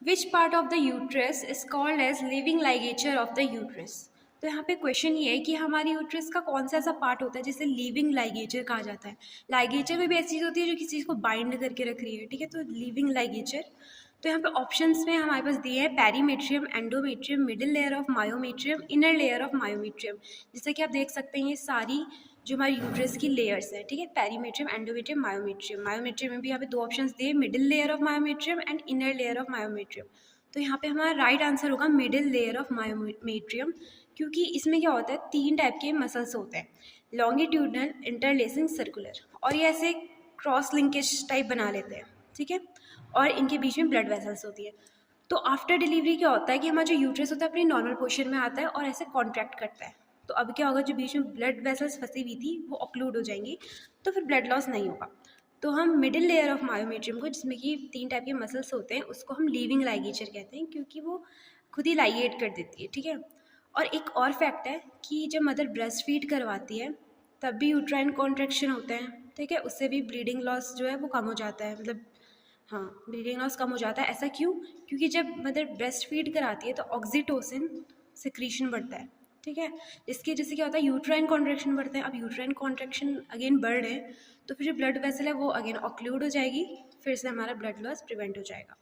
Which part of the uterus is called as living ligature of the uterus. तो यहाँ पे question ये है कि हमारी यूट्रस का कौन सा ऐसा पार्ट होता है जिसे लिविंग लाइगेचर कहा जाता है। लाइगेचर में भी ऐसी चीज़ होती है जो किसी चीज़ को बाइंड करके रख रही है, ठीक है, तो लिविंग लाइगेचर। तो यहाँ पे ऑप्शंस में हमारे पास दिए हैं perimetrium, endometrium, middle layer of myometrium, inner layer of myometrium. जैसे कि आप देख सकते हैं ये सारी जो हमारी यूट्रस की लेयर्स है, ठीक है, पेरीमेट्रियम, एंडोमेट्रियम, मायोमेट्रियम। मायोमेट्रियम में भी यहाँ पे दो ऑप्शंस दिए, middle layer of myometrium and inner layer of myometrium. तो यहाँ पे हमारा राइट आंसर होगा मिडिल लेयर ऑफ मायोमेट्रियम, क्योंकि इसमें क्या होता है, तीन टाइप के मसल्स होते हैं, लॉन्गिट्यूडनल, इंटरलेसिंग, सर्कुलर, और ये ऐसे क्रॉस लिंकेज टाइप बना लेते हैं, ठीक है, और इनके बीच में ब्लड वेसल्स होती है। तो आफ्टर डिलीवरी क्या होता है कि हमारा जो यूट्रस होता है अपनी नॉर्मल पोजीशन में आता है और ऐसे कॉन्ट्रैक्ट करता है। तो अब क्या होगा, जो बीच में ब्लड वेसल्स फंसी हुई थी वो ऑक्लूड हो जाएंगी, तो फिर ब्लड लॉस नहीं होगा। तो हम मिडिल लेयर ऑफ मायोमेट्रियम को, जिसमें कि तीन टाइप के मसल्स होते हैं, उसको हम लीविंग लाइगेचर कहते हैं, क्योंकि वो खुद ही लाइगेट कर देती है, ठीक है। और एक और फैक्ट है कि जब मदर ब्रेस्ट फीड करवाती है तब भी यूट्राइन कॉन्ट्रैक्शन होते हैं, ठीक है, उससे भी ब्लीडिंग लॉस जो है वो कम हो जाता है, मतलब हाँ, ब्लीडिंग लॉस कम हो जाता है। ऐसा क्यों? क्योंकि जब मदर ब्रेस्ट फीड कराती है तो ऑक्सीटोसिन सिक्रीशन बढ़ता है, ठीक है, इसकी वजह से क्या होता है, यूट्राइन कॉन्ट्रैक्शन बढ़ते हैं। अब यूट्राइन कॉन्ट्रैक्शन अगेन बढ़ रहे हैं तो फिर जो ब्लड वेसल है वो अगेन ऑक्लूड हो जाएगी, फिर से हमारा ब्लड लॉस प्रिवेंट हो जाएगा।